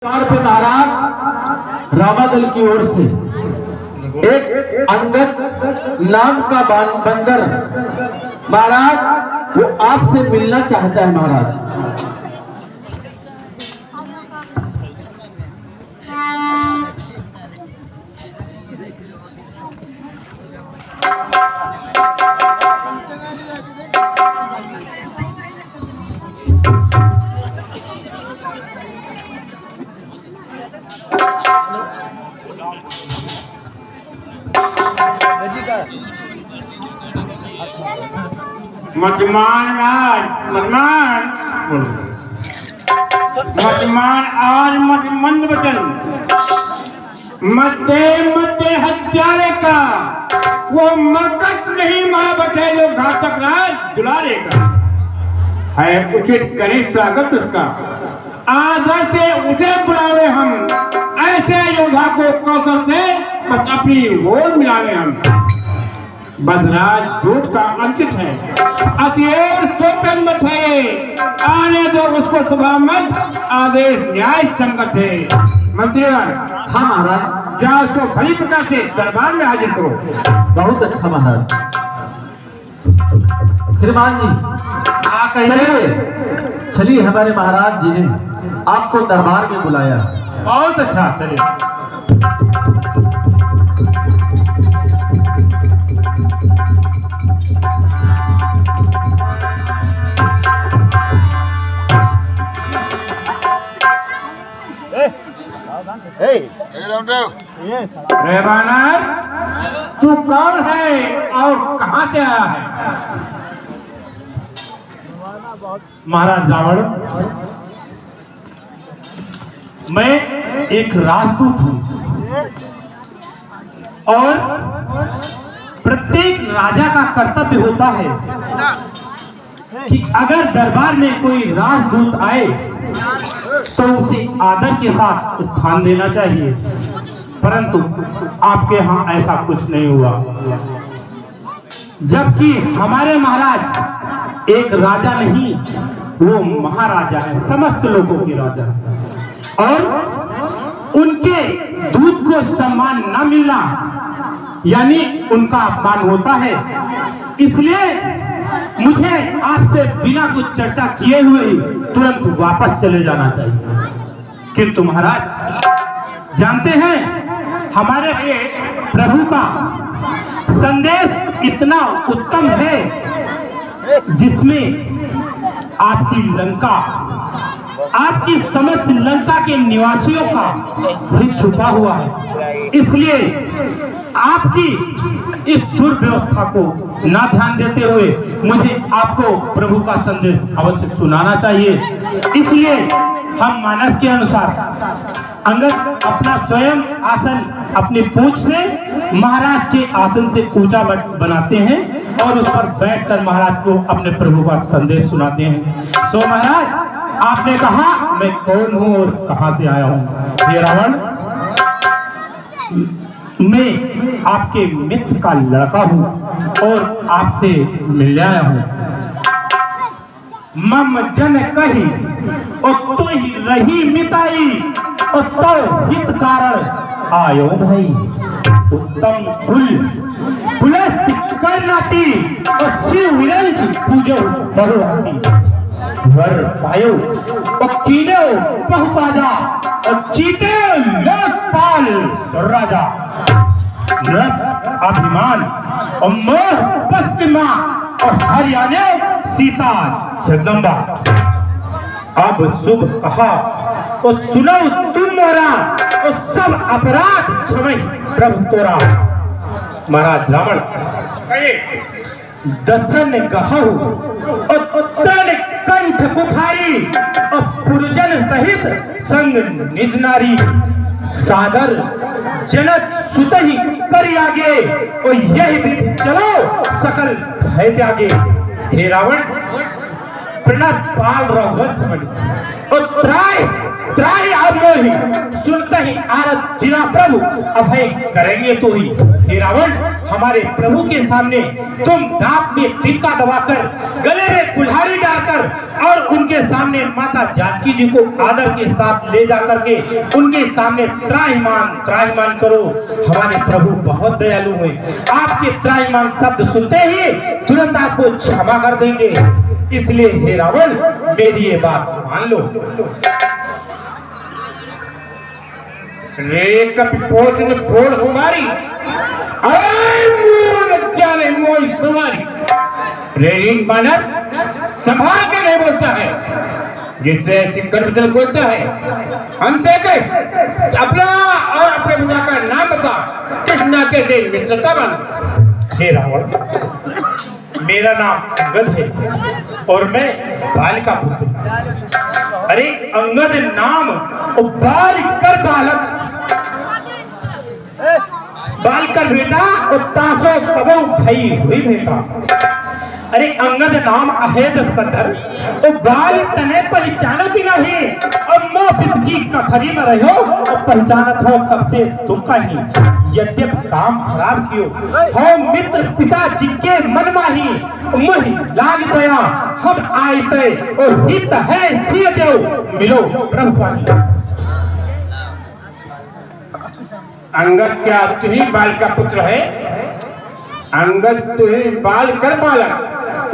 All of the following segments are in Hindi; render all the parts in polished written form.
पे महाराज रामादल की ओर से एक अंगद नाम का बंदर महाराज वो आपसे मिलना चाहता है महाराज। मतमान आज मत मंद वचन मध्य मध्य हत्यारे का वो मरकत नहीं मां बैठे जो घातक राज दुलारे का है। उचित करें स्वागत उसका, आदर से उसे बुलावे हम, ऐसे योद्धा को कौशल से बस अपनी ओर मिलावे हम। बदराज दूत का अंकित है, अतिएर सोपन मत है, आने दो उसको सुबह मत, आदेश न्याय संगत है। मंत्रीगण, हाँ महाराज, जा उसको भली प्रकार से दरबार में हाजिर करो। बहुत अच्छा महाराज। श्रीमान जी चलिए चलिए, हमारे महाराज जी ने आपको दरबार में बुलाया। बहुत अच्छा, चलिए। रेवानर, तू कौन है और कहां से आया है? महाराज रावण, मैं एक राजदूत हूं और प्रत्येक राजा का कर्तव्य होता है कि अगर दरबार में कोई राजदूत आए तो उसे आदर के साथ स्थान देना चाहिए, परंतु आपके यहाँ ऐसा कुछ नहीं हुआ। जबकि हमारे महाराज एक राजा नहीं, वो महाराजा है, समस्त लोगों के राजा है, और उनके दूत को सम्मान न मिलना यानी उनका अपमान होता है। इसलिए मुझे आपसे बिना कुछ चर्चा किए हुए ही तुरंत वापस चले जाना चाहिए। किंतु महाराज जानते हैं, हमारे प्रभु का संदेश इतना उत्तम है जिसमें आपकी लंका, आपकी समस्त लंका के निवासियों का हित छुपा हुआ है। इसलिए आपकी इस दुर्व्यवस्था को ना ध्यान देते हुए मुझे आपको प्रभु का संदेश अवश्य सुनाना चाहिए। इसलिए हम मानस के अनुसार अंगद अपना स्वयं आसन अपनी पूंछ से महाराज के आसन से ऊंचा बनाते हैं और उस पर बैठकर महाराज को अपने प्रभु का संदेश सुनाते हैं। सो महाराज, आपने कहा मैं कौन हूं और कहां से आया हूं। ये रावण, मैं आपके मित्र का लड़का हूं और आपसे मिलने आया हूं। मम जन कही और तो ही रही मिताई और तो हित कारण आयो भाई। उत्तम कुल पुलस्त करनाती और शिव विरंज पूजो बहुराती। वर पायो और कीनो बहुकाजा और चीते लोकपाल राजा। अभिमान और मोह पश्चिमा और हरियाणा सीता जगदम्बा। अब शुभ कहा और सुनो तुम मोरा और सब अपराध क्षमय प्रभु तोरा। महाराज रावण, दसन गहु और तन कंठ कुठारी और पुरजन सहित संग निज नारी। सादर जनक सुत ही करी आगे और यही विधि चलो सकल भय त्यागे। हे रावण, प्रणत पाल रघुवंश मणि और त्राय त्राहि अब मोहि, सुनते ही आरत जिना प्रभु अभय करेंगे तो ही। हे रावण, हमारे प्रभु के सामने तुम दांत में तिनका दबाकर, गले में कुल्हाड़ी डालकर और उनके सामने माता जानकी जी को आदर के साथ ले जा करके उनके सामने त्राहिमाम करो। हमारे प्रभु बहुत दयालु हैं, आपके त्राहिमाम शब्द सुनते ही तुरंत आपको क्षमा कर देंगे। इसलिए हे रावण, मेरी ये बात मान लो। रे कपिपोत ने फोड़ हमारी, जाने मोई सवारी। रेलिंग बानर संभाल के नहीं बोलता है, जिससे सिक्कर बोलता है। हमसे कह अपना और अपने पिता का नाम बता, किस नाते से मित्रता बन। हे रावण, मेरा नाम अंगद है और मैं बाल का पुत्र। अरे अंगद नाम बाल कर बालक, बाल कर बेटा और तासो कबो भई हुई बेटा। अरे अंगद नाम अहेद स्कंदर और बाल तने पहचानो की नहीं, और मोहित की कखरी में रहो और पहचानत हो कब से तुम कहीं। यद्यप काम खराब कियो हो मित्र पिता जिनके मन माही, मुहि लाग दया हम आयते और हित है सिय देव मिलो प्रभु पानी। अंगद क्या तुही बाल का पुत्र है? अंगद तुही बाल कर बालक,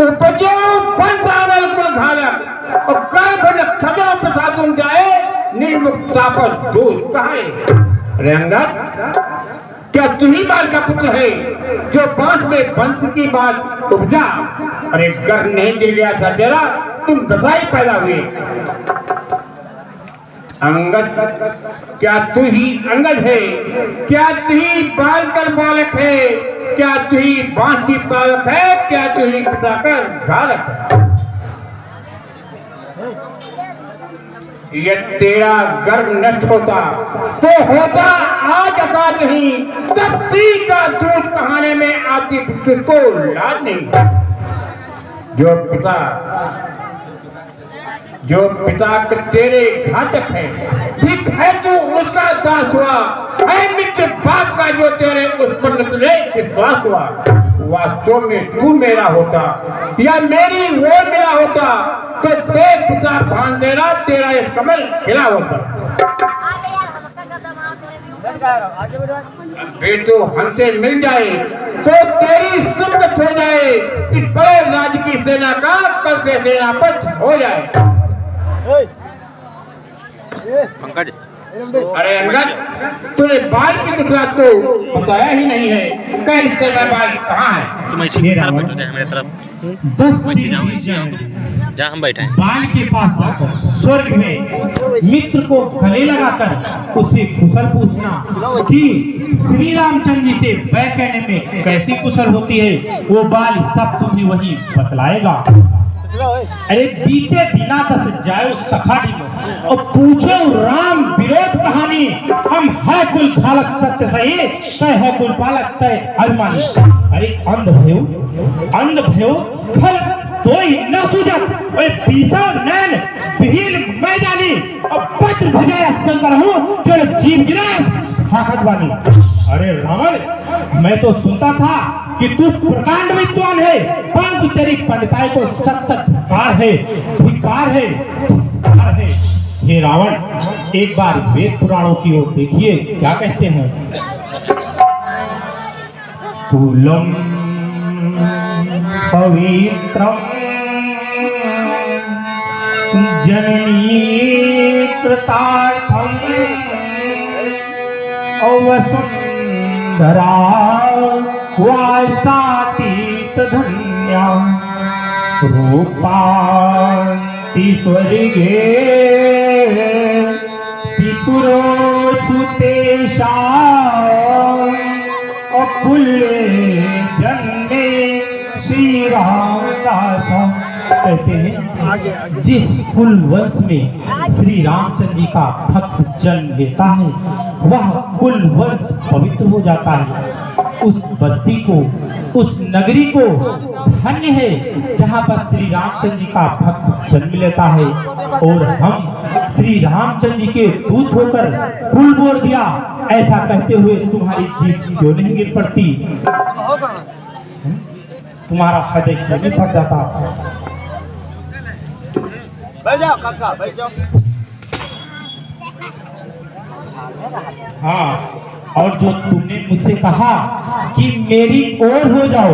उपजो पंचावल कुल घालक, और कर बन खजा प्रसाद जाए, निर्मुक्ता पर दूर कहाए। अरे अंगद, क्या तुही बाल का पुत्र है जो बांस में वंश की बात उपजा? अरे घर नहीं गिर गया था तेरा, तुम दसाई पैदा हुए। अंगद, क्या तू ही अंगद है? क्या तू ही बाल कर बालक है? क्या तू ही बांस की पालक है? क्या तू ही पिता कर घालक है? ये तेरा गर्व नष्ट होता तो होता आज अकाल नहीं, तब ती का दूध कहाने में आती तुझको लाज नहीं। जो पिता के तेरे घातक है, ठीक है तू उसका दास हुआ है। मित्र बाप का जो तेरे उस पर विश्वास हुआ, वास्तव में तू मेरा होता या मेरी वो मेरा होता तो तेरे पिता भान देना तेरा एक कमल खिला होता। बेटो हमसे मिल जाए तो तेरी सुमत हो जाए, इस बड़े राज की सेना का कल से सेनापति हो जाए। पंकज, अरे अंगद, तूने बाल की कुछ रात को बताया ही नहीं है, कह तेरा बाल कहाँ है? तुम ऐसी तरफ बैठो, मेरे तरफ 10 वैसे जाओ, वैसे जाओ जहाँ हम बैठे हैं। बाल के पास जाकर स्वर्ग में मित्र को गले लगाकर उससे कुशल पूछना कि श्री रामचंद्र जी से बैठ करने में कैसी कुशल होती है, वो बाल सब तुम्हें वही बतलाएगा। अरे बीते दिना दस जाओ सखा दिनो और पूछो राम विरोध कहानी। हम है कुल खालक सत्य सही, तय है कुल पालक तय अभिमानी। अरे अंध भयो खल तो ही न सूझत, ओए पीसा नैन बिहिल मैं जानी और पत्र भेजाया शंकर हूँ जो जीव गिरा हाकत बानी। अरे रावण, मैं तो सुनता था कि तू प्रकांड विद्वान है, परंतु तेरी पंडिताई को सत धिक्कार है। हे रावण, एक बार वेद पुराणों की ओर देखिए क्या कहते हैं। तुलम पवित्रम जननी कृतार्थम वसुंधरा वासातीत धन्या रूपांति स्वर्गे पितुरो सुतेषा अकुल्ये जन्मे श्री रामदास। कहते हैं जिस कुल वंश में श्री रामचंद्र जी का भक्त जन्म लेता है वह कुल वंश पवित्र हो जाता है। उस बस्ती को, उस नगरी को धन्य है जहाँ पर श्री रामचंद्र जी का भक्त जन्म लेता है। और हम श्री रामचंद्र जी के दूत होकर कुल बोल दिया, ऐसा कहते हुए तुम्हारी जीभ क्यों नहीं गिर पड़ती? तुम्हारा हृदय क्यों नहीं फट जाता? बैठ जाओ काका, बैठ जाओ। हाँ, और जो तुमने मुझसे कहा कि मेरी ओर हो जाओ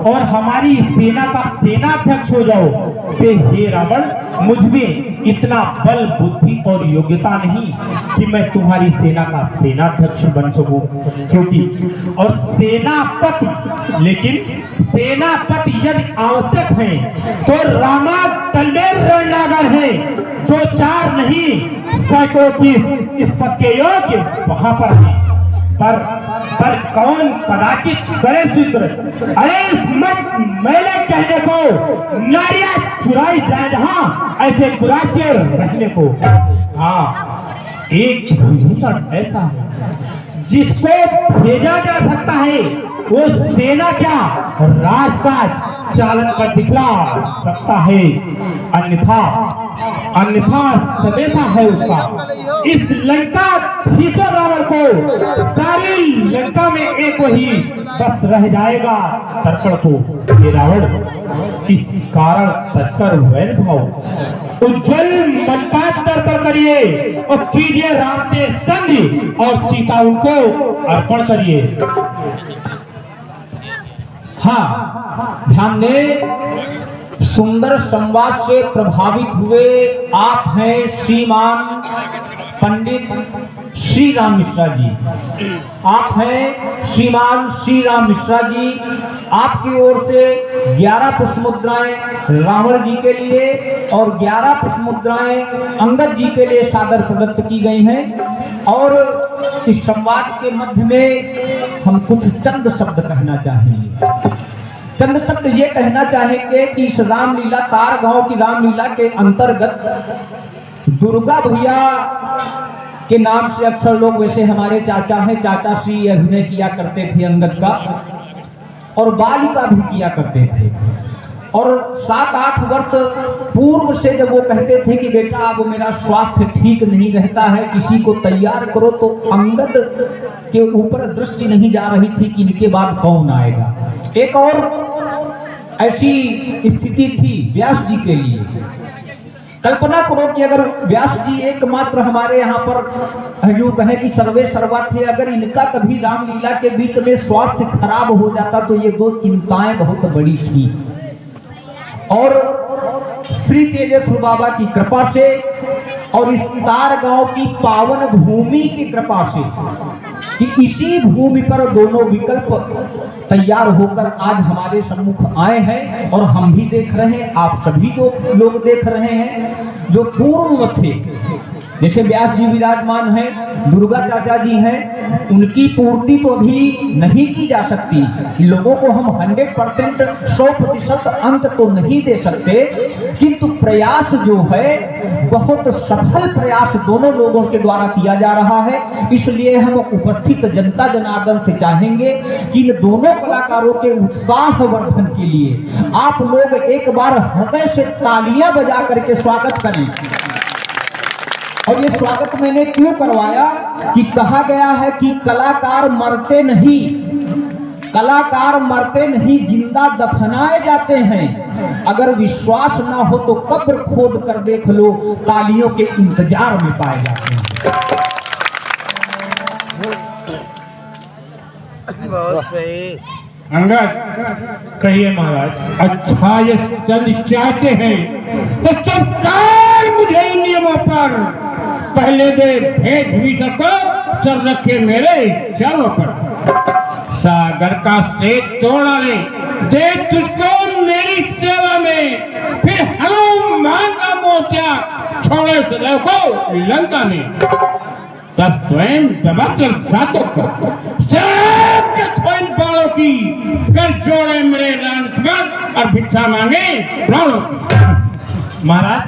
और हमारी सेना का सेनाध्यक्ष हो जाओ, तो हे रावण, मुझ में इतना बल, बुद्धि और योग्यता नहीं कि मैं तुम्हारी सेना का सेनाध्यक्ष बन सकूं, क्योंकि और सेनापति, लेकिन सेनापति यदि आवश्यक है तो रामा तलबेर रणनागर है, 2-4 नहीं, सैकड़ों की इस पद के योग्य वहां पर है। पर कौन कदाचित करे स्वीकृ? अरे मत मेले कहने को नारियां चुराई जाए जहां, ऐसे दुराचार रहने को। हाँ, एक विभीषण ऐसा है जिसको भेजा जा सकता है, वो सेना क्या राजकाज चालन कर दिखला सकता है, अन्यथा सदैव है उसका। इस लंका धीसो रावण को सारी लंका में एक वही बस रह जाएगा तर्पण को। ये रावण इस कारण तस्कर वैर भाव उज्जवल मन का तर्पण करिए और कीजिए राम से संधि और सीता उनको अर्पण करिए। हाँ, ध्यान दें, सुंदर संवाद से प्रभावित हुए आप हैं श्रीमान पंडित श्री राम मिश्रा जी। आप हैं श्रीमान श्री राम मिश्रा जी। आपकी ओर से 11 पुष्प मुद्राएं रावण जी के लिए और 11 पुष्प मुद्राएं अंगद जी के लिए सादर प्रदत्त की गई हैं। और इस संवाद के मध्य में हम कुछ चंद शब्द कहना चाहेंगे। चंद शब्द ये कहना चाहेंगे कि इस रामलीला तार गांव की रामलीला के अंतर्गत दुर्गा भैया के नाम से अक्सर लोग, वैसे हमारे चाचा हैं, चाचा श्री अभिनय किया करते थे अंगद का, और बालिका भी किया करते थे। और 7-8 वर्ष पूर्व से जब वो कहते थे कि बेटा अब मेरा स्वास्थ्य ठीक नहीं रहता है, किसी को तैयार करो, तो अंगद के ऊपर दृष्टि नहीं जा रही थी कि इनके बाद कौन आएगा। एक और ऐसी स्थिति थी व्यास जी के लिए। कल्पना करो कि अगर व्यास जी एकमात्र हमारे यहाँ पर यूं कहें कि सर्वे सर्वा थे, अगर इनका कभी रामलीला के बीच में स्वास्थ्य खराब हो जाता तो ये 2 चिंताएं बहुत बड़ी थी। और श्री तेजेश्वर बाबा की कृपा से और इस तार गांव की पावन भूमि की कृपा से कि इसी भूमि पर दोनों विकल्प तैयार होकर आज हमारे सम्मुख आए हैं और हम भी देख रहे हैं, आप सभी जो लोग देख रहे हैं। जो पूर्व थे, जैसे व्यास जी विराजमान हैं, दुर्गा चाचा जी हैं, उनकी पूर्ति तो अभी नहीं की जा सकती। लोगों को हम 100% 100% अंक तो नहीं दे सकते, किंतु प्रयास जो है बहुत सफल प्रयास दोनों लोगों के द्वारा किया जा रहा है। इसलिए हम उपस्थित जनता जनार्दन से चाहेंगे कि इन दोनों कलाकारों के उत्साह वर्धन के लिए आप लोग एक बार हृदय से तालियां बजा करके स्वागत करें। और ये स्वागत मैंने क्यों करवाया कि कहा गया है कि कलाकार मरते नहीं, कलाकार मरते नहीं, जिंदा दफनाए जाते हैं। अगर विश्वास ना हो तो कब्र खोद कर देख लो, तालियों के इंतजार में पाए जाते हैं। बहुत सही। अंगद, कहिए महाराज। अच्छा ये चंद चाहते हैं तो चुपकार मुझे इन नियमों पर पहले दे भेद भी सको, सर रखे मेरे चालों पर। सागर का सेठ तोड़ा ले दे तुझको मेरी सेवा में, फिर हनुमान का मोतिया छोड़े सदैव को लंका में। तब स्वयं दबाकर दांतों को बाणों की कर जोड़े मेरे रानस्मर और भिक्षा मांगे प्राणों की। महाराज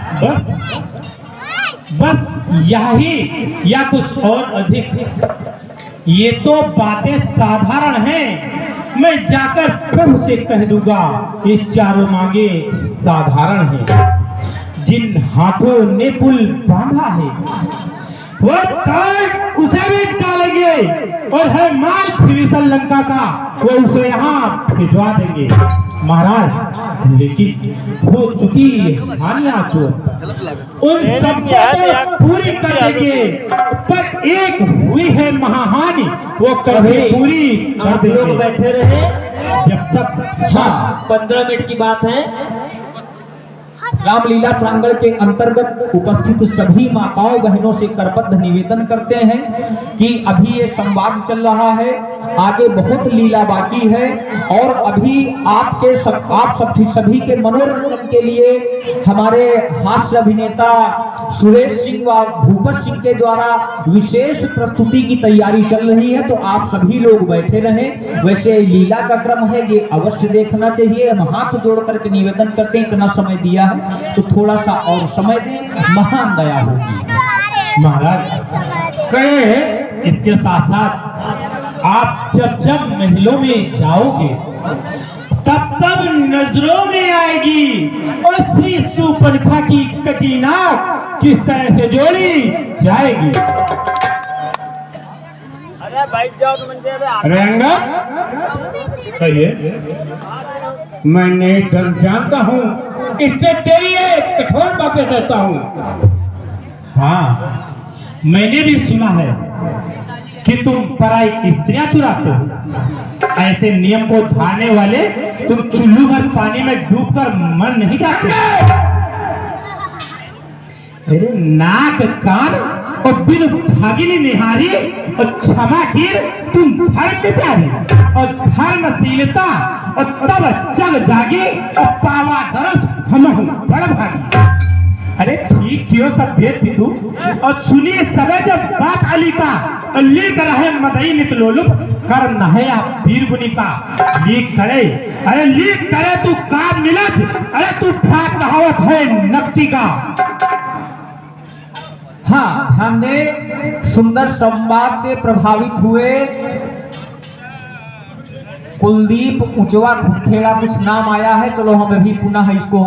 बस यही या कुछ और अधिक? ये तो बातें साधारण हैं, मैं जाकर प्रभु से कह दूंगा ये चारों मांगे साधारण हैं। जिन हाथों ने पुल बांधा है वो तार उसे भी डालेंगे और है माल फिर लंका का वो उसे यहाँ भिजवा देंगे महाराज। लेकिन हो चुकी हानियां जो उन सबको पूरी कर देंगे, पर एक हुई है महाहानि वो कभी पूरी आप लोग बैठे रहे जब तक। हाँ 15 मिनट की बात है। रामलीला प्रांगण के अंतर्गत उपस्थित सभी माताओं बहनों से करबद्ध निवेदन करते हैं कि अभी ये संवाद चल रहा है, आगे बहुत लीला बाकी है और अभी आप सभी के मनोरंजन के लिए हमारे हास्य अभिनेता सुरेश सिंह व भूपत सिंह के द्वारा विशेष प्रस्तुति की तैयारी चल रही है, तो आप सभी लोग बैठे रहें। वैसे लीला का क्रम है, ये अवश्य देखना चाहिए। हम हाथ जोड़ करके निवेदन करते हैं, इतना समय दिया है तो थोड़ा सा और समय दें, महान दया होगी। महाराज कहे इसके साथ साथ आप जब महलों में जाओगे तब नजरों में आएगी और श्री सुपनखा की कटी नाक किस तरह से जोड़ी जाएगी। अरे बैठ जाओ तो मंजे रंगा कहिए, मैं नहीं डर जानता हूँ, इससे तेरी एक कठोर बातें करता हूँ। हाँ मैंने भी सुना है कि तुम पराई स्त्रियां चुराते हो। ऐसे नियम को धारने वाले तुम चुल्लू भर पानी में डूबकर मर नहीं जाते। अरे नाक कान और बिन भागिनी निहारी और क्षमाकीर तुम धर्म बेचारी और धर्मशीलता और तब चल जागी और पावा दरस हम बड़ भागी। अरे ठीक क्यों सब भेद भी तू और सुनिए सबे जब बात अली का लीक रहे मदई नित लोलुप कर नहे आप वीर गुनी का लीक करे। अरे लीक करे तू काम मिलज, अरे तू ठाक कहावत है नकती का। हाँ हमने सुंदर संवाद से प्रभावित हुए कुलदीप उचवा खेड़ा कुछ नाम आया है, चलो हम अभी पुनः इसको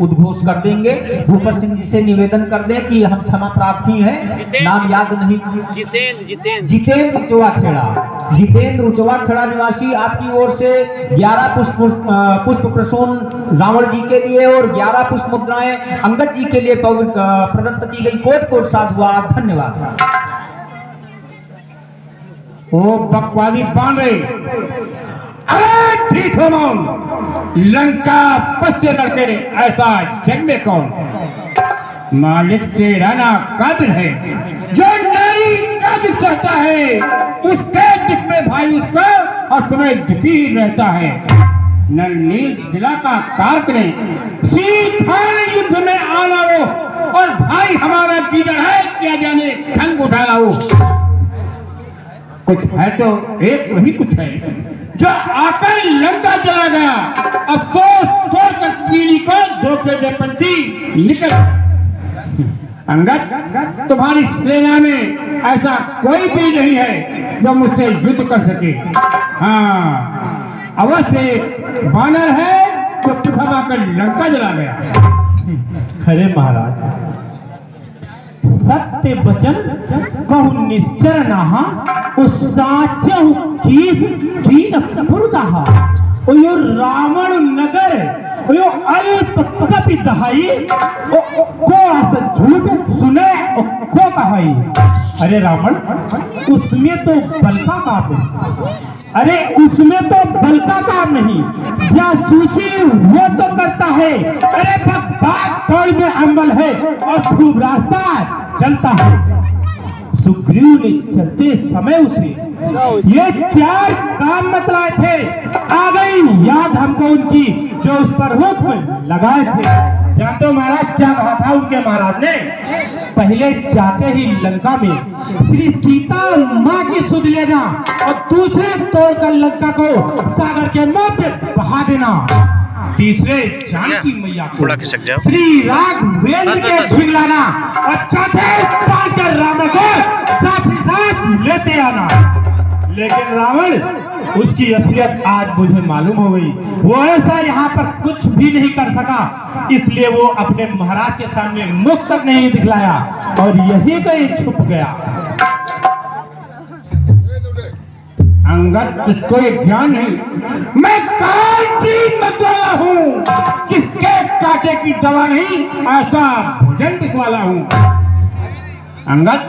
उद्घोष कर देंगे। भूपत सिंह जी से निवेदन कर दें कि हम क्षमा प्रार्थी हैं, नाम याद नहीं। जितेंद्र उचवा खेड़ा, जितेंद्र उचवा खेड़ा निवासी, आपकी ओर से 11 पुष्प प्रसून रावण जी के लिए और 11 पुष्प मुद्राएं अंगद जी के लिए प्रदत्त की गई। कोट कोट साधुवाद, धन्यवाद। ओ बकवादी बांधे, अरे ठीक हो मौन, लंका पश्चे लड़के ने ऐसा जग में कौन? मालिक से रहना काबिल है, जो नारी का दिख सकता है उसके दिख में भाई उसका और तुम्हें दुखी रहता है। नल नील दिला का कारक ने सीधा युद्ध में आना हो और भाई हमारा कीडर है क्या जाने खंग उठा लाओ। कुछ है तो एक वही कुछ है जो आकर लंका चला गया। अब तोड़ कर चीनी को धोखे दे पंछी निकल। अंगद तुम्हारी सेना में ऐसा कोई भी नहीं है जो मुझसे युद्ध कर सके। हाँ अवश्य बानर है जो पिछा कर लंका चला गया। अरे महाराज सत्य वचन कहु निश्चर नहा उस साचहु कीन पुरदहा। यो रावण नगर यो अल्प कपि दहाई को अस झूठ सुने को कहाई। अरे रावण उसमें तो बल का काम है, अरे उसमें तो बल का काम नहीं, जासूसी वो तो करता है। अरे बाग तोड़ में अमल है और खूब रास्ता चलता है। सुग्रीव ने चलते समय उसे ये 4 काम बतलाए थे, आ गई याद हमको उनकी जो उस पर हुक्म लगाए थे। जानते हो महाराज क्या कहा था उनके महाराज ने? पहले जाते ही लंका में श्री सीता माँ की सुध लेना और दूसरे तोड़कर लंका को सागर के मध्य बहा देना, तीसरे जानकी मैया को श्री राघवेंद्र के ढींग लाना और चौथे पांचर रावण को साथ ही साथ लेते आना। लेकिन रावण उसकी असलियत आज मुझे मालूम हो गई। वो ऐसा यहाँ पर कुछ भी नहीं कर सका, इसलिए वो अपने महाराज के सामने मुख तक नहीं दिखलाया और यही कहीं छुप गया। अंगद, तुझको ये ज्ञान नहीं, मैं काल चीज मतवाला हूँ, किसके काटे की दवा नहीं, ऐसा भोजन दिखवाला हूँ। अंगद,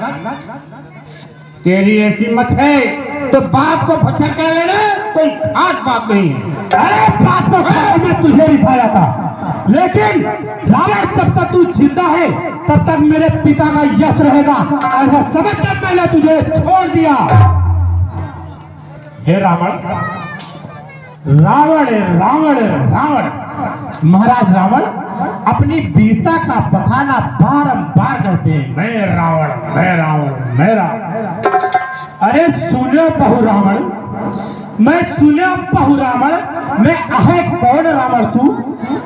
तेरी ऐसी मत है तो बाप को पत्थर कह लेना कोई खास बात नहीं है। अरे बात तो है, मैं तुझे दिखाया था, लेकिन रावण जब तक तू जिंदा है तब तक मेरे पिता का यश रहेगा, ऐसा समझ कर मैंने तुझे छोड़ दिया। हे रावण, रावण रावण रावण, महाराज रावण अपनी वीरता का बखाना बारंबार कहते हैं, मैं रावण मैं रावण मैं रावण। अरे सुनो बहु रावण, मैं सुनो बहु रावण, मैं आहे कौन रावण तू,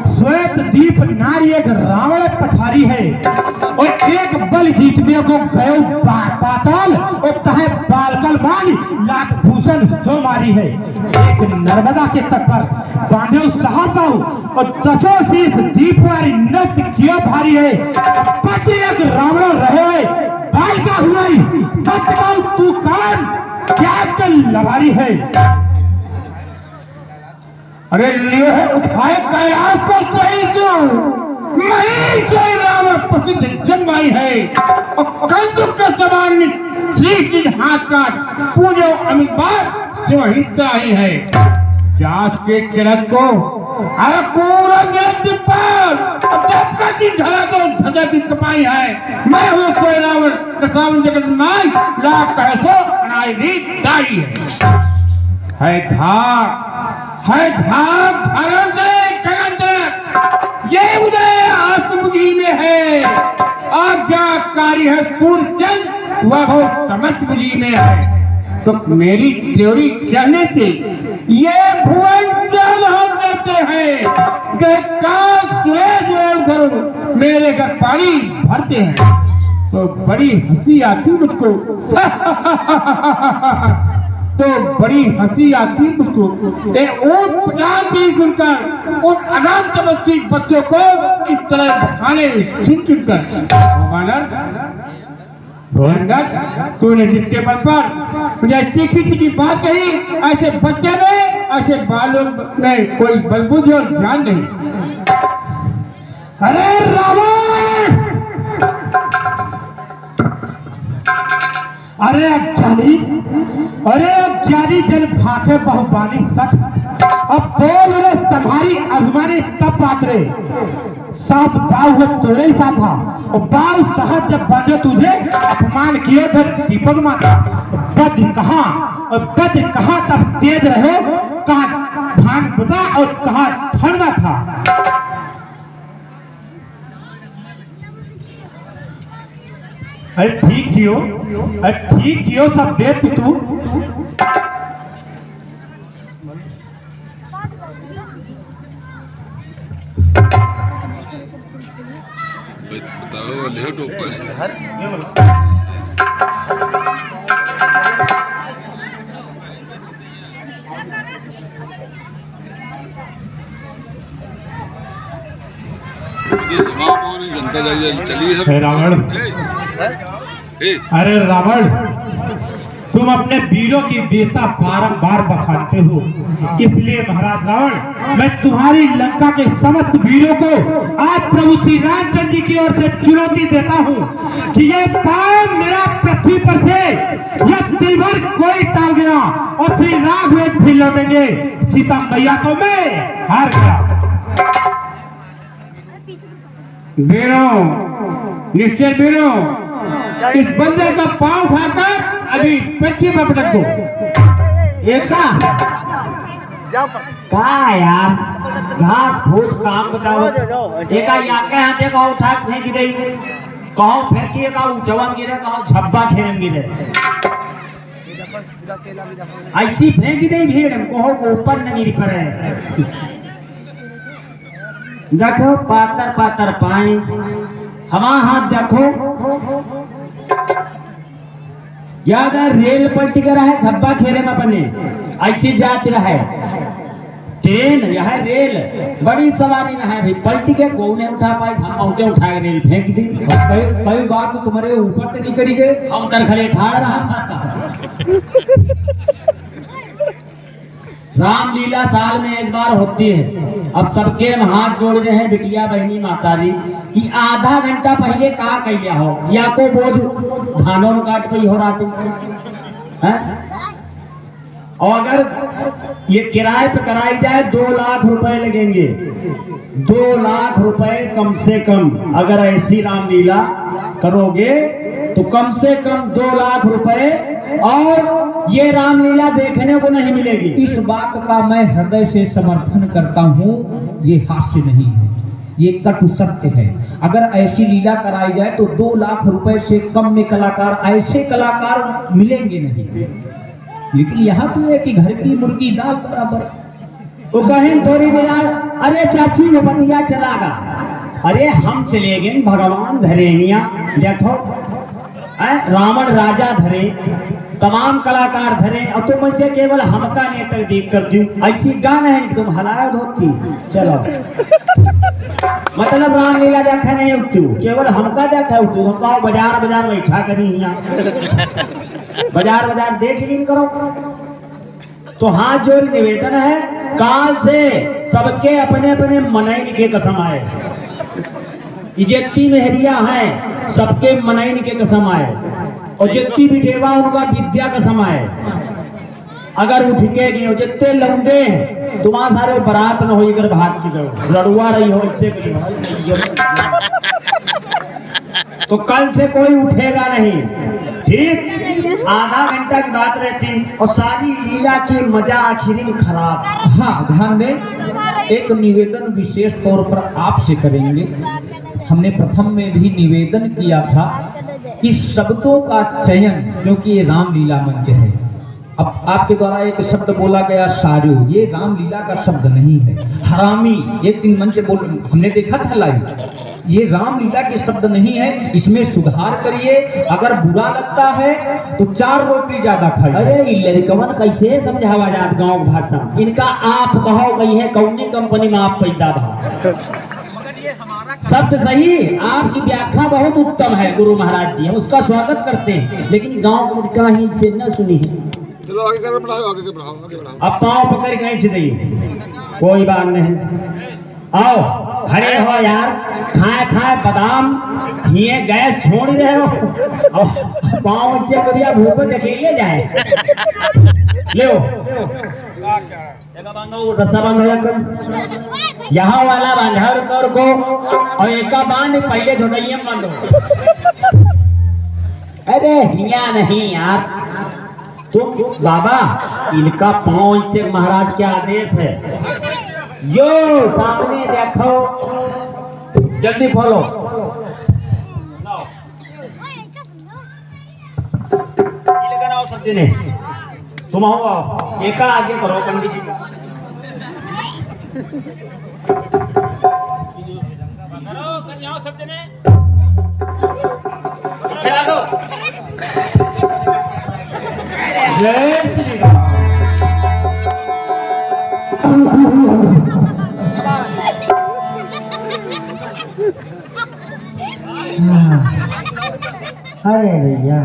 श्वेत दीप नारी एक रावण पछारी है और एक बल जीतने को गयो पाताल और तहे बालकल मारी लात भूषण सो मारी है। एक नर्मदा के तट पर बांधे सहाता और दसों शीश दीप वाली नृत्य किया भारी है, पति एक रावण रहे बाल का हुआ सत्य तू कौन क्या कल लवारी है। अरे लिए है उठाए कैलाश को सही क्यों, नहीं कोई रावण प्रसिद्ध जन्माई है और कंसुक के समान श्री हाथ का पूजो अमित बार शिव हिस्सा ही है। व्यास के चरण को अरे पूरा ढला तो धजा की कमाई है, मैं हूँ कोई रावण रसावन जगत माई लाख कहे तो अनाई दाई है धाक धरम दे करंद ये उदय आत्मगी में है, आज्ञाकारी है सूर्यचंद्र वह बहुत समस्त मुझी में है। तो मेरी त्योरी चढ़ने से ये भुवन चल हम करते हैं कि घर मेरे घर पानी भरते हैं, तो बड़ी हंसी आती मुझको तो बड़ी हंसी आती मुझको ऊंट पटाती सुनकर उन अनाम तपस्वी बच्चों को इस तरह बहाने चुन चुनकर। तूने जिसके बल पर मुझे तीखी तीखी बात कही, ऐसे बच्चे में ऐसे बालों में कोई बलबुद्धि और ज्ञान नहीं। अरे रावण, अरे अज्ञानी जन भागे बहुबानी सठ, अब बोल रे तुम्हारी अभिमानी तब बात रे, साथ बाव हो तोरे ही साथ था और बाव साहब जब बांधे तुझे अपमान किए थे दीपक माता, बज कहाँ तब तेज रहे, कहाँ भान बता और कहाँ ठंडा था। अरे ठीक कियो सब देख तू बताओ लेट ऊपर है जनता चलिए रावण। अरे रावण, तुम अपने वीरों की वीरता बारंबार बखानते हो, इसलिए महाराज रावण मैं तुम्हारी लंका के समस्त वीरों को आज प्रभु श्री रामचंद्र जी की ओर से चुनौती देता हूँ कि ये पांव मेरा पृथ्वी पर से या दिन भर कोई टाल गया और श्री राघवेंद्र भी लौटेंगे, सीता मैया को मैं हार गया। वीरों, निश्चय वीरों, इस बंदर का पांव उठाकर अभी पृथ्वी पर पटक दो। ऐसा क्या यार, घास फूस काम बताओ, एका याके हाथे का उठा फेंक दे, कहो फेंकिए का ऊंचवन गिरे, कहो झब्बा खेरम गिरे, ऐसी फेंक दे भीड़ कहो को ऊपर न गिर पड़े। देखो पातर पातर पानी, हमारा हाथ देखो याद है रेल पलटी कर है झब्बा खेरे में अपने ऐसी जाती है ट्रेन यह रेल बड़ी सवारी ना है भाई पलटी के को नहीं उठा पाए हम पहुंचे उठा के रेल फेंक दी कई बार तो तुम्हारे ऊपर से नहीं करी गए हम तर खले ठाड़ रहा रामलीला साल में एक बार होती है। अब सबके हम हाथ जोड़ रहे हैं बिटिया बहनी मातारी कि आधा घंटा पहले का कैलिया हो या को बोझ धानों में काट पई हो रात हैं? और अगर ये किराए पे कराई जाए 2 लाख रुपए लगेंगे 2 लाख रुपए कम से कम अगर ऐसी रामलीला करोगे तो कम से कम 2 लाख रुपए और ये रामलीला देखने को नहीं मिलेगी। इस बात का मैं हृदय से समर्थन करता हूँ। ये हास्य नहीं है, ये कटु सत्य है। अगर ऐसी लीला कराई जाए तो 2 लाख रुपए से कम में कलाकार ऐसे कलाकार मिलेंगे नहीं। लेकिन यहाँ तो है कि घर की मुर्गी दाल बराबर। वो कहें थोड़ी देर अरे चाची वो बनिया चलागा अरे हम चले गए भगवान धरेनिया देखो रावण राजा धरे तमाम कलाकार धरे और तुम मुझे केवल हमका नेत्र देख कर दू ऐसी गाना है कि तुम हलायत होती चलो मतलब रामलीला देखा नहीं उठू केवल हमका देखा उठू हम कहो बाजार बाजार बैठा करी यहाँ बाजार देख लीन करो। तो हाथ जोड़ निवेदन है काल से सबके अपने अपने मनैन के कसम आए जितनी मेहरिया हैं सबके मनैन के कसम आए और जितनी बिटेवा उनका विद्या कसम आए अगर उठ के गए जितने लंबे तुम्हारा सारे बरात न हो कर भाग की गए लड़ुआ रही हो इससे तो कल से कोई उठेगा नहीं ठीक। आधा घंटा की बात रहती और सारी लीला की मजा आखिरी में खराब। हाँ ध्यान दें एक निवेदन विशेष तौर पर आपसे करेंगे। हमने प्रथम में भी निवेदन किया था कि शब्दों का चयन क्योंकि ये रामलीला मंच है। अब आपके द्वारा एक शब्द बोला गया सारू ये रामलीला का शब्द नहीं है। हरामी एक दिन मंच बोल हमने देखा था लाइव ये रामलीला के शब्द नहीं है। इसमें सुधार करिए। अगर बुरा लगता है तो 4 रोटी ज्यादा खाइए। अरे लड़कवन कैसे समझावा जात गांव भाषा इनका आप कहो कही है कौनी कंपनी में आप पैदा भा शब्द सही आपकी व्याख्या बहुत उत्तम है गुरु महाराज जी हम उसका स्वागत करते हैं लेकिन गांव का ही से न सुनी है। चलो आगे कर बढ़ाओ आगे बढ़ाओ आगे बढ़ाओ। अब पाँव पकड़ के नहीं छिदिए कोई बात नहीं आओ खड़े हो यार खाए बादाम ये गैस छोड़ रहे हो पाँव से बढ़िया भूख देखेंगे जाए ले रस्सा बांधो कर यहाँ वाला बांधर कर को और एक बांध पहले झोटाइए बांधो। अरे हिया नहीं यार तुम बाबा इनका पांव से महाराज के आदेश है यो सामने देखो जल्दी खोलो सब्जी ने तुम आओ एका आगे करो पंडित जी का चला दो जय श्री राम। अरे भैया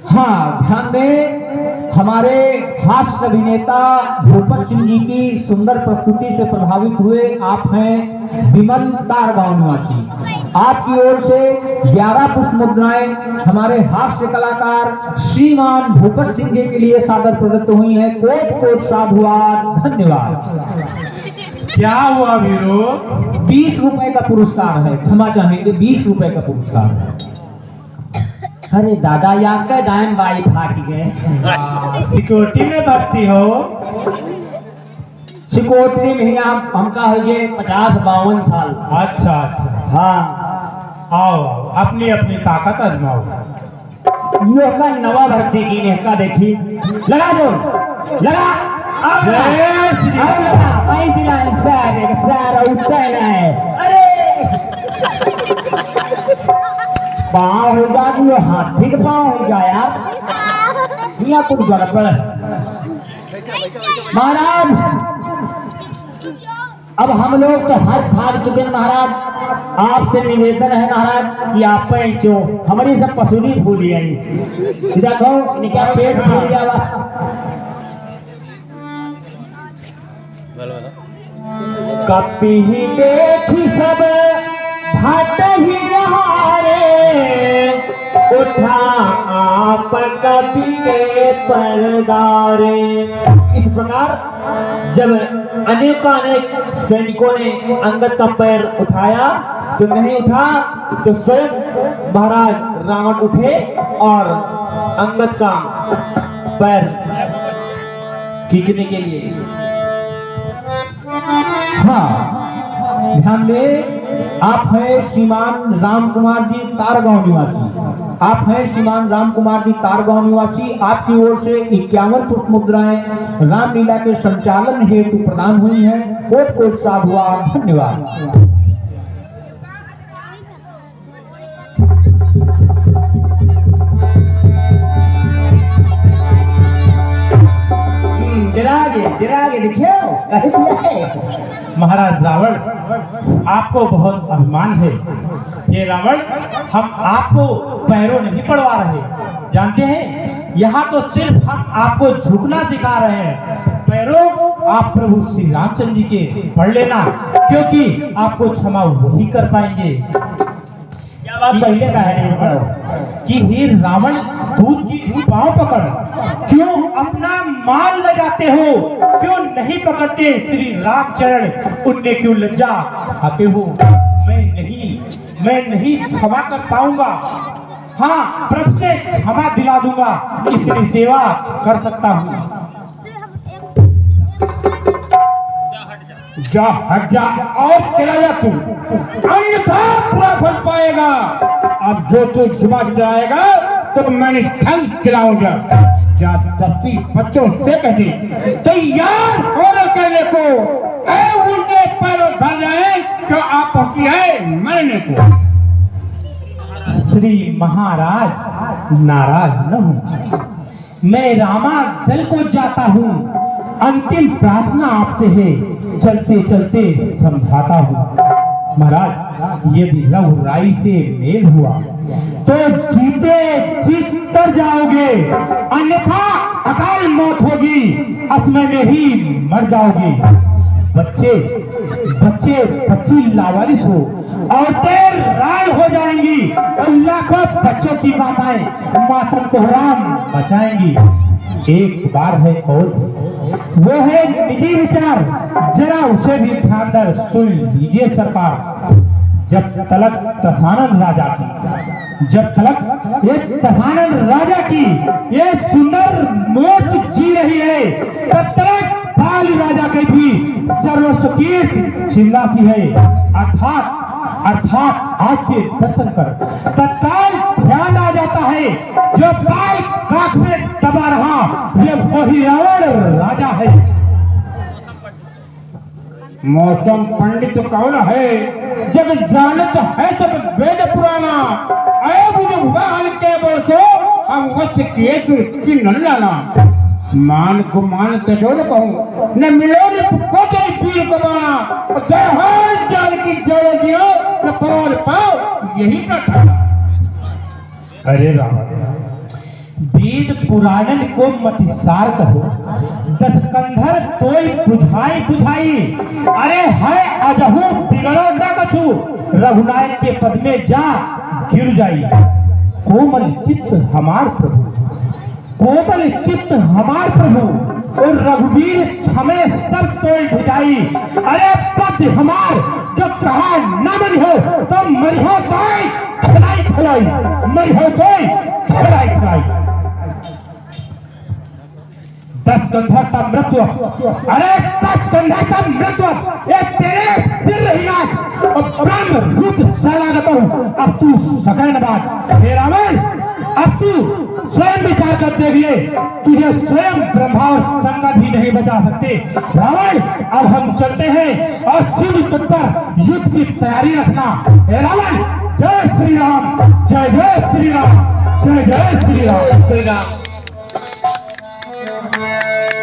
हाँ ध्यान दें हमारे हास्य अभिनेता भूपत सिंह जी की सुंदर प्रस्तुति से प्रभावित हुए आप हैं विमल तार गांव निवासी। आपकी ओर से 11 पुष्प मुद्राएं हमारे हास्य कलाकार श्रीमान भूपत सिंह जी के लिए सादर प्रदत्त हुई हैं। कोट कोट साधुवाद धन्यवाद। क्या हुआ वीरो 20 रुपए का पुरस्कार है। क्षमा चाहेंगे 20 रुपए का पुरस्कार है। अरे दादा यहाँ का दाम बाई फाट गए सिक्योरिटी में भर्ती हो सिकोटरी में यहाँ हमका हो गए 50-52 साल। अच्छा अच्छा हाँ आओ अपनी अपनी ताकत आजमाओ। यो का नवा भर्ती की ने का देखी लगा दो लगा पाँव हो जा जी, हाथी के पाँव हो जा यार, यहाँ कुछ गड़बड़ है महाराज। अब हम लोग तो हर खार चुके हैं महाराज, आपसे निवेदन है महाराज कि आप पैचो हमारी सब पसूरी फूली आई, देखो इनका पेट फूल जावा। कपी ही देखी सब भाट ही हारे, उठा आप कपी के परदारे। इस प्रकार जब अनेक सैनिकों ने अंगद का पैर उठाया तो नहीं उठा, तो स्वयं महाराज रावण उठे और अंगद का पैर खींचने के लिए। हाँ ध्यान दे, आप हैं श्रीमान राम कुमार जी तारगांव निवासी, आप हैं श्रीमान राम कुमार जी तारगांव निवासी। आपकी ओर से 51 पुष्प मुद्राएं रामलीला के संचालन हेतु प्रदान हुई हैं। कोट कोट साधुवाद, धन्यवाद। गिरागे देखियो कह दिया है। महाराज रावण, आपको बहुत अभिमान है। ये रावण, हम आपको पैरों नहीं पड़वा रहे, जानते हैं यहाँ तो सिर्फ हम आपको झुकना सिखा रहे हैं। पैरों आप प्रभु श्री रामचंद्र जी के पढ़ लेना, क्योंकि आपको क्षमा वही कर पाएंगे। क्या बात पहले का है कि हे रावण, दूध की पांव पकड़, क्यों अपना माल लगाते हो, क्यों नहीं पकड़ते श्री रामचरण, उनने क्यों लज्जा खाते हो। मैं नहीं क्षमा कर पाऊंगा। हाँ, प्रभु से क्षमा दिला दूंगा, इतनी सेवा कर सकता हूँ। जा हट जा और चला जा तू, अन्यथा पूरा फल पाएगा। अब जो तू जुमा चलाएगा तो मैंने थल चलाऊंगा। जा दस्ती बच्चों से कह दे तैयार होकर करने को, उनके पैरों भर जाए जो आप होती है मरने को। श्री महाराज नाराज न हो, मैं रामा दल को जाता हूँ। अंतिम प्रार्थना आपसे है, चलते चलते समझाता हूँ। महाराज, यदि रघुराई से मेल हुआ तो जीते जीत तर जाओगे, अन्यथा अकाल मौत होगी, असमय में ही मर जाओगे। बच्ची लावारिस हो, औरतें राय हो जाएंगी और लाखों बच्चों की माताएं मातम को हराम बचाएंगी। एक बार है और वो है निजी विचार, जरा उसे भी ध्यान दर सुन लीजिए सरकार। जब तलक तसानंद राजा की ये सुंदर मूर्ति जी रही है, तब तक बाल राजा के भी सर्वस्वकीर्ति चिल्लाती है। अर्थात आपके दर्शन कर तत्काल ध्यान आ जाता है, जो बाल काख में दबा रहा ये वही रावण राजा है। मौसम पंडित कौन है, जब जानत है तब वेद पुराना। वाहन के बरसो हम वस्त किए की न लाना। मान को मान के जो न कहूँ, न मिलो न पुको तेरी पीर को माना। जय जान की जोड़ दियो न परवार पाओ, यही न था। अरे राम, वेद पुराणन को मतिसार कहो, दत्कंधर तोय बुझाई। अरे है अजहू बिगड़ो न कछु, रघुनायक के पद में जा गिर जाई। कोमल चित्त हमार प्रभु, और रघुवीर छमे सब तोड़ भिजाई। अरे पद हमार जो कहा न मरी हो तो मरी हो तो खिलाई, मरी हो तो खिलाई। 10 कंधा का मृत्यु, अरे 10 कंधा का मृत्यु, ये तेरे सिर ही नाच और ब्रह्म रुद्र शरणागत हूँ। अब तू सकैन बाज। हे रावण, अब तू स्वयं विचार कर देखिए, तुझे स्वयं ब्रह्मा और शंकर भी नहीं बचा सकते। रावण, अब हम चलते हैं और शिव तुम पर युद्ध की तैयारी रखना। हे रावण, जय श्री राम, जय जय श्री राम, जय जय श्री राम। श्री राम।